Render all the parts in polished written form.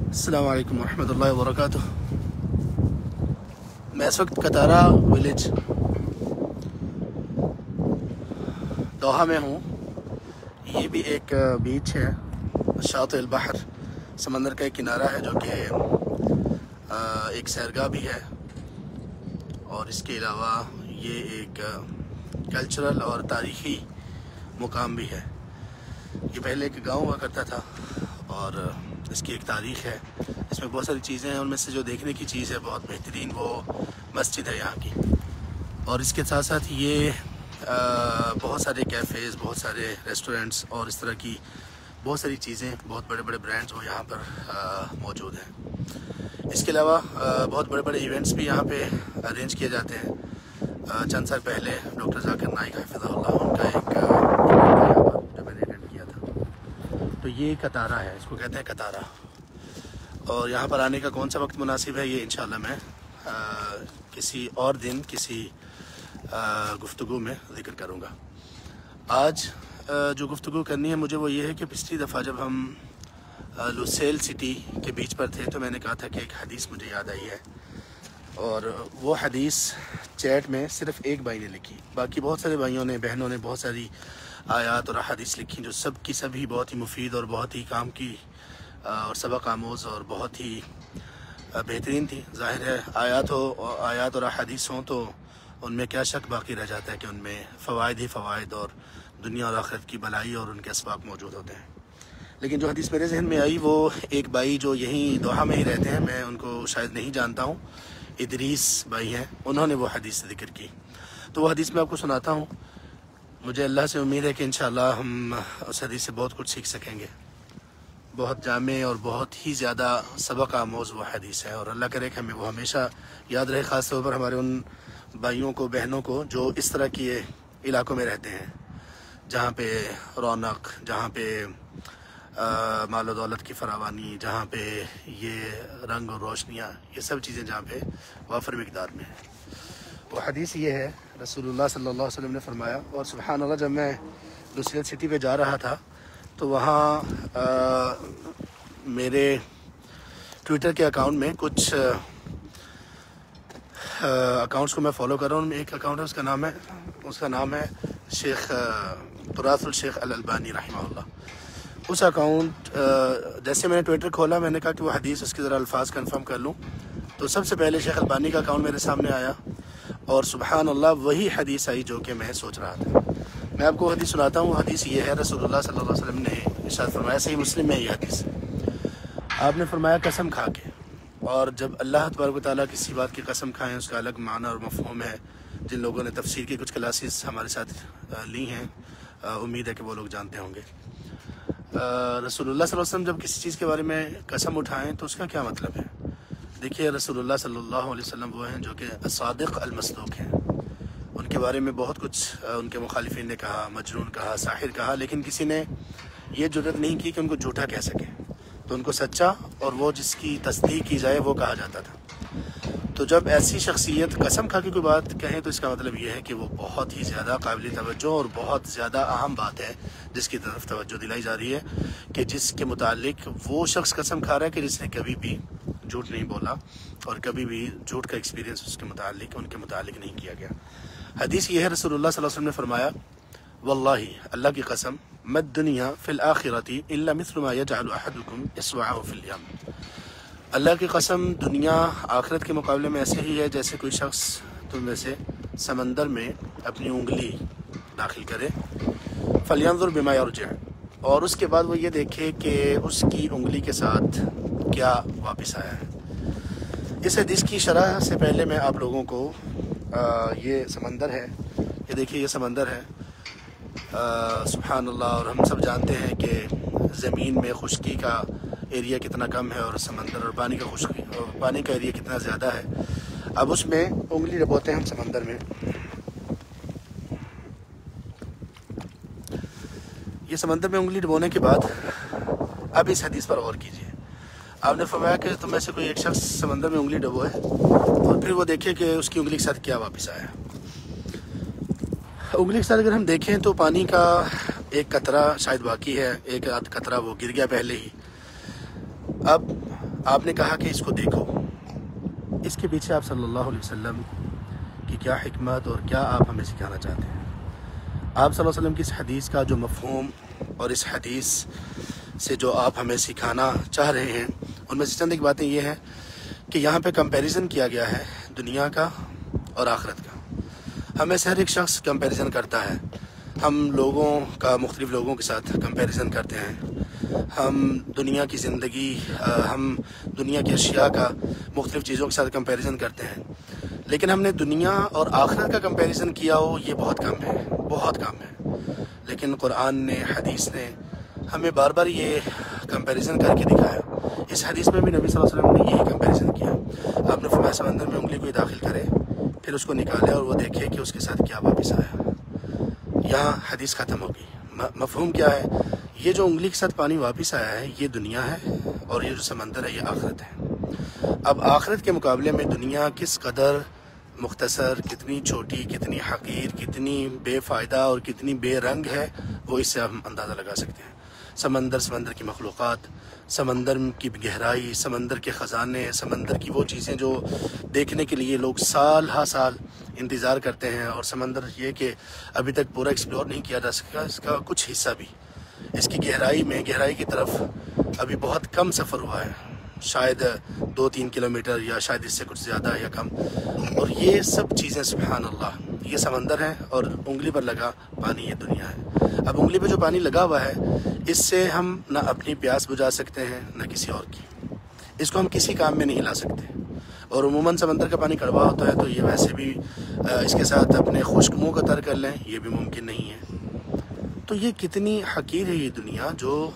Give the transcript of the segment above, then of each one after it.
السلام علیکم ورحمۃ اللہ وبرکاتہ۔ میں اس وقت قطارہ ولیج دوحہ میں ہوں۔ یہ بھی ایک بیچ ہے، شاطئ البحر، سمندر کا ایک کنارہ ہے جو کہ ایک سیرگاہ بھی ہے، اور اس کے علاوہ یہ ایک کلچرل اور تاریخی مقام بھی ہے۔ یہ پہلے ایک گاؤں ہوا کرتا تھا اور اس کی ایک تاریخ ہے، اس میں بہت ساری چیزیں ہیں۔ ان میں سے جو دیکھنے کی چیز ہے بہت بہترین وہ مسجد ہے یہاں کی، اور اس کے ساتھ ساتھ یہ بہت سارے کیفیز، بہت سارے ریسٹورنٹس اور اس طرح کی بہت ساری چیزیں، بہت بڑے بڑے برانڈز وہ یہاں پر موجود ہیں۔ اس کے علاوہ بہت بڑے بڑے ایونٹس بھی یہاں پہ ارینج کیے جاتے ہیں۔ چند سال پہلے ڈاکٹر ذاکر نائک حفظہ اللہ ان کا ایک یہاں پر جو میں نے اٹینڈ کیا تھا۔ تو یہ قطارہ ہے، اس کو کہتے ہیں قطارہ، اور یہاں پر آنے کا کون سا وقت مناسب ہے یہ انشاءاللہ میں کسی اور دن کسی گفتگو میں ذکر کروں گا۔ آج جو گفتگو کرنی ہے مجھے وہ یہ ہے کہ پچھلی دفعہ جب ہم لوسیل سٹی کے بیچ پر تھے تو میں نے کہا تھا کہ ایک حدیث مجھے یاد آئی ہے، اور وہ حدیث چیٹ میں صرف ایک بھائی نے لکھی، باقی بہت سارے بھائیوں نے، بہنوں نے بہت ساری آیات اور احادیث لکھی جو سب کی سبھی بہت ہی مفید اور بہت ہی کام کی اور سبق آموز اور بہت ہی بہترین تھی۔ ظاہر ہے آیات اور احادیث ہوں تو ان میں کیا شک باقی رہ جاتا ہے کہ ان میں فوائد ہی فوائد اور دنیا اور آخرت کی بھلائی اور ان کے اسباق موجود ہوتے ہیں۔ لیکن جو حدیث میرے ذہن میں آئی وہ ایک بھائی جو یہیں دوحہ میں ہی رہتے ہیں، میں ان کو شاید نہیں جانتا ہوں، ادریس بھائی ہیں، انہوں نے وہ حدیث ذکر کی، تو وہ حدیث میں آپ کو سناتا ہوں۔ مجھے اللہ سے امید ہے کہ انشاءاللہ ہم اس حدیث سے بہت کچھ سیکھ سکیں گے۔ بہت جامع اور بہت ہی زیادہ سبق آموز وہ حدیث ہے، اور اللہ کرے کہ ہمیں وہ ہمیشہ یاد رہے، خاص طور پر ہمارے ان بھائیوں کو، بہنوں کو جو اس طرح کے علاقوں میں رہتے ہیں جہاں پہ رونق، جہاں پہ مال و دولت کی فراوانی، جہاں پہ یہ رنگ اور روشنیاں، یہ سب چیزیں جہاں پہ وافر مقدار میں ہیں۔ وہ حدیث یہ ہے، رسول اللہ صلی اللہ علیہ وسلم نے فرمایا، اور سبحان اللہ جب میں لوسیل سٹی پہ جا رہا تھا تو وہاں میرے ٹویٹر کے اکاؤنٹ میں کچھ اکاؤنٹس کو میں فالو کر رہا ہوں۔ ایک اکاؤنٹ ہے، اس کا نام ہے شیخ تراث الشیخ الالبانی رحمہ اللہ۔ اس اکاؤنٹ جیسے میں نے ٹویٹر کھولا، میں نے کہا کہ وہ حدیث اس کے ذرا الفاظ کنفرم کر لوں، تو سب سے پہلے شیخ البانی کا اکاؤنٹ میرے سامنے آیا، اور سبحان اللہ وہی حدیث آئی جو کہ میں سوچ رہا تھا۔ میں آپ کو حدیث سناتا ہوں۔ حدیث یہ ہے، رسول اللہ صلی اللہ علیہ وسلم نے ارشاد فرمایا، صحیح مسلم میں یہ حدیث، آپ نے فرمایا قسم کھا کے، اور جب اللہ تبارک و تعالیٰ کسی بات کی قسم کھائیں اس کا الگ معنی اور مفہوم ہے۔ جن لوگوں نے تفسیر کی کچھ کلاسز ہمارے ساتھ لی ہیں، امید ہے کہ وہ لوگ جانتے ہوں گے۔ رسول اللہ صلی اللہ علیہ وسلم جب کسی چیز کے بارے میں قسم اٹھائیں تو اس کا کیا مطلب ہے؟ دیکھیے، رسول اللہ صلی اللہ علیہ وسلم وہ ہیں جو کہ صادق المصدوق ہیں۔ ان کے بارے میں بہت کچھ ان کے مخالفین نے کہا، مجنون کہا، ساحر کہا، لیکن کسی نے یہ جرأت نہیں کی کہ ان کو جھوٹا کہہ سکے، تو ان کو سچا اور وہ جس کی تصدیق کی جائے وہ کہا جاتا تھا۔ تو جب ایسی شخصیت قسم کھا کے کوئی بات کہیں تو اس کا مطلب یہ ہے کہ وہ بہت ہی زیادہ قابل توجہ اور بہت زیادہ اہم بات ہے جس کی طرف توجہ دلائی جا رہی ہے، کہ جس کے متعلق وہ شخص قسم کھا رہا ہے کہ جس نے کبھی بھی جھوٹ نہیں بولا اور کبھی بھی جھوٹ کا ایکسپیرینس اس کے متعلق، ان کے متعلق نہیں کیا گیا۔ حدیث یہ ہے، رسول اللہ صلی اللہ علیہ وسلم نے فرمایا، واللہ، اللہ کی قسم، مد دنیا فی الآخرۃ الا مثل ما یجعل احدکم اصبعہ فی الیم، اللہ کی قسم دنیا آخرت کے مقابلے میں ایسے ہی ہے جیسے کوئی شخص تم میں سے سمندر میں اپنی انگلی داخل کرے، فلینظر بما یرجع، اور اس کے بعد وہ یہ دیکھے کہ اس کی انگلی کے ساتھ کیا واپس آیا ہے۔ اس حدیث کی شرح سے پہلے میں آپ لوگوں کو یہ سمندر ہے، یہ دیکھیے یہ سمندر ہے، سبحان اللہ، اور ہم سب جانتے ہیں کہ زمین میں خشکی کا ایریا کتنا کم ہے، اور سمندر اور پانی کا ایریا کتنا زیادہ ہے۔ اب اس میں انگلی ڈبوتے ہیں ہم سمندر میں، یہ سمندر میں انگلی ڈبونے کے بعد اب اس حدیث پر غور کیجیے۔ آپ نے فرمایا کہ تم میں سے کوئی ایک شخص سمندر میں انگلی ڈبوئے اور پھر وہ دیکھے کہ اس کی انگلی کے ساتھ کیا واپس آیا۔ انگلی کے ساتھ اگر ہم دیکھیں تو پانی کا ایک قطرہ شاید باقی ہے، ایک آدھ قطرہ وہ گر گیا پہلے ہی۔ اب آپ نے کہا کہ اس کو دیکھو، اس کے پیچھے آپ صلی اللہ علیہ وسلم کی کیا حکمت اور کیا آپ ہمیں سکھانا چاہتے ہیں؟ آپ صلی اللہ علیہ وسلم کی اس حدیث کا جو مفہوم اور اس حدیث سے جو آپ ہمیں سکھانا چاہ رہے ہیں، ان میں سے چند ایک باتیں یہ ہیں کہ یہاں پہ کمپیریزن کیا گیا ہے دنیا کا اور آخرت کا۔ ہمیں سے ہر ایک شخص کمپیریزن کرتا ہے، ہم لوگوں کا مختلف لوگوں کے ساتھ کمپیریزن کرتے ہیں، ہم دنیا کی زندگی، ہم دنیا کی اشیاء کا مختلف چیزوں کے ساتھ کمپیریزن کرتے ہیں، لیکن ہم نے دنیا اور آخرت کا کمپیریزن کیا ہو یہ بہت کم ہے، بہت کم ہے۔ لیکن قرآن نے، حدیث نے ہمیں بار بار یہ کمپیریزن کر کے دکھایا۔ اس حدیث میں بھی نبی صلی اللہ علیہ وسلم نے یہی کمپیریزن کیا۔ آپ نے فرمایا سمندر میں انگلی کو داخل کرے، پھر اس کو نکالے اور وہ دیکھے کہ اس کے ساتھ کیا واپس آیا۔ یہاں حدیث ختم ہو گئی۔ مفہوم کیا ہے؟ یہ جو انگلی کے ساتھ پانی واپس آیا ہے یہ دنیا ہے، اور یہ جو سمندر ہے یہ آخرت ہے۔ اب آخرت کے مقابلے میں دنیا کس قدر مختصر، کتنی چھوٹی، کتنی حقیر، کتنی بے فائدہ اور کتنی بے رنگ ہے، وہ اس سے ہم اندازہ لگا سکتے ہیں۔ سمندر کی مخلوقات، سمندر کی گہرائی، سمندر کے خزانے، سمندر کی وہ چیزیں جو دیکھنے کے لیے لوگ سال ہا سال انتظار کرتے ہیں، اور سمندر یہ کہ ابھی تک پورا ایکسپلور نہیں کیا جا سکا، اس کا کچھ حصہ بھی، اس کی گہرائی کی طرف ابھی بہت کم سفر ہوا ہے، شاید 2-3 کلومیٹر یا شاید اس سے کچھ زیادہ یا کم، اور یہ سب چیزیں سبحان اللہ یہ سمندر ہے، اور انگلی پر لگا پانی یہ دنیا ہے۔ اب انگلی پہ جو پانی لگا ہوا ہے اس سے ہم نہ اپنی پیاس بجھا سکتے ہیں نہ کسی اور کی، اس کو ہم کسی کام میں نہیں لا سکتے، اور عموماً سمندر کا پانی کڑوا ہوتا ہے تو یہ ویسے بھی اس کے ساتھ اپنے خشک منہ کو تر کر لیں یہ بھی ممکن نہیں ہے۔ تو یہ کتنی حقیر ہے یہ دنیا جو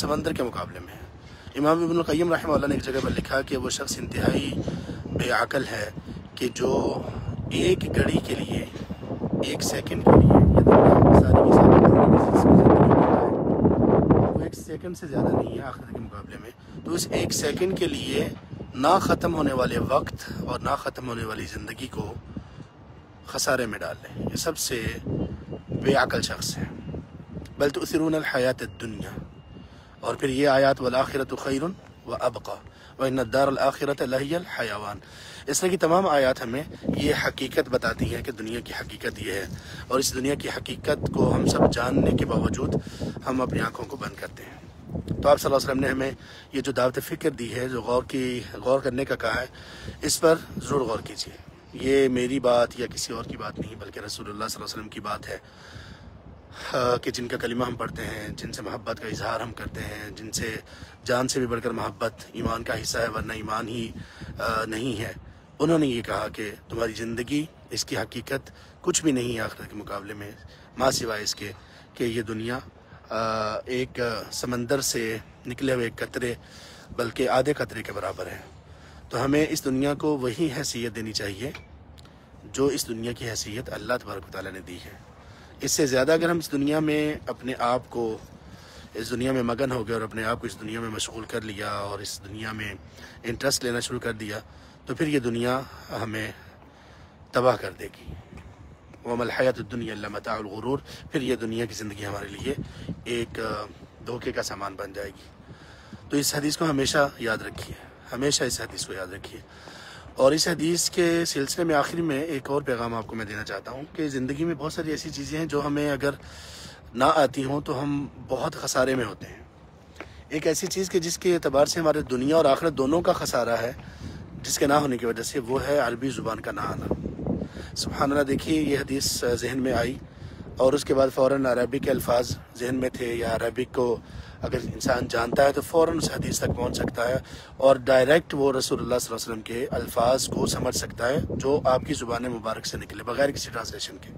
سمندر کے مقابلے میں ہے۔ امام ابن القیم رحمہ اللہ نے ایک جگہ پر لکھا کہ وہ شخص انتہائی بے عقل ہے کہ جو ایک گھڑی کے لیے، ایک سیکنڈ کے لیے یہ دنیا ساری کی ساری زندگی ہے، وہ ایک سیکنڈ سے زیادہ نہیں ہے آخرت کے مقابلے میں، تو اس ایک سیکنڈ کے لیے نہ ختم ہونے والے وقت اور نہ ختم ہونے والی زندگی کو خسارے میں ڈال لیں۔ یہ سب سے بے عقل شخص ہے۔ بل تؤثرون الحیات الدنیا، اور پھر یہ آیات والآخرۃ خیر وابقی وان الدار الآخرۃ لہی الحیوان، اس طرح کی تمام آیات ہمیں یہ حقیقت بتاتی ہیں کہ دنیا کی حقیقت یہ ہے، اور اس دنیا کی حقیقت کو ہم سب جاننے کے باوجود ہم اپنی آنکھوں کو بند کرتے ہیں۔ تو آپ صلی اللہ علیہ وسلم نے ہمیں یہ جو دعوت فکر دی ہے، جو غور کرنے کا کہا ہے، اس پر ضرور غور کیجیے۔ یہ میری بات یا کسی اور کی بات نہیں بلکہ رسول اللہ صلی اللہ علیہ وسلم کی بات ہے، کہ جن کا کلمہ ہم پڑھتے ہیں، جن سے محبت کا اظہار ہم کرتے ہیں، جن سے جان سے بھی بڑھ کر محبت ایمان کا حصہ ہے ورنہ ایمان ہی نہیں ہے، انہوں نے یہ کہا کہ تمہاری زندگی، اس کی حقیقت کچھ بھی نہیں ہے آخرت کے مقابلے میں، ماں سوائے اس کے کہ یہ دنیا ایک سمندر سے نکلے ہوئے قطرے بلکہ آدھے قطرے کے برابر ہے۔ تو ہمیں اس دنیا کو وہی حیثیت دینی چاہیے جو اس دنیا کی حیثیت اللہ تبارک و تعالیٰ نے دی ہے۔ اس سے زیادہ اگر ہم اس دنیا میں اپنے آپ کو اس دنیا میں مگن ہو گئے اور اپنے آپ کو اس دنیا میں مشغول کر لیا اور اس دنیا میں انٹرسٹ لینا شروع کر دیا تو پھر یہ دنیا ہمیں تباہ کر دے گی۔ وَمَا الْحَيَاةُ الدُّنْيَا إِلَّا مَتَاعُ الْغُرُورِ، پھر یہ دنیا کی زندگی ہمارے لیے ایک دھوکے کا سامان بن جائے گی۔ تو اس حدیث کو ہمیشہ یاد رکھیے، ہمیشہ اس حدیث کو یاد رکھیے۔ اور اس حدیث کے سلسلے میں آخر میں ایک اور پیغام آپ کو میں دینا چاہتا ہوں کہ زندگی میں بہت ساری ایسی چیزیں ہیں جو ہمیں اگر نہ آتی ہوں تو ہم بہت خسارے میں ہوتے ہیں۔ ایک ایسی چیز کہ جس کے اعتبار سے ہمارے دنیا اور آخرت دونوں کا خسارہ ہے، جس کے نہ ہونے کی وجہ سے، وہ ہے عربی زبان کا نہ آنا۔ سبحان اللہ، دیکھیے یہ حدیث ذہن میں آئی اور اس کے بعد فوراً عربی کے الفاظ ذہن میں تھے، یا عربی کو اگر انسان جانتا ہے تو فوراً اس حدیث تک پہنچ سکتا ہے اور ڈائریکٹ وہ رسول اللہ صلی اللہ علیہ وسلم کے الفاظ کو سمجھ سکتا ہے جو آپ کی زبان مبارک سے نکلے بغیر کسی ٹرانسلیشن کے۔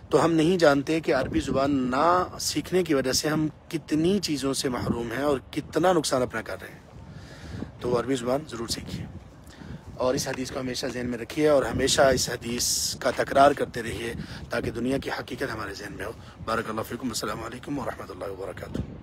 تو ہم نہیں جانتے کہ عربی زبان نہ سیکھنے کی وجہ سے ہم کتنی چیزوں سے محروم ہیں اور کتنا نقصان اپنا کر رہے ہیں۔ تو عربی زبان ضرور سیکھیے اور اس حدیث کو ہمیشہ ذہن میں رکھیے اور ہمیشہ اس حدیث کا تکرار کرتے رہیے تاکہ دنیا کی حقیقت ہمارے ذہن میں ہو۔ بارک اللہ فیکم، السلام علیکم ورحمۃ اللہ وبرکاتہ۔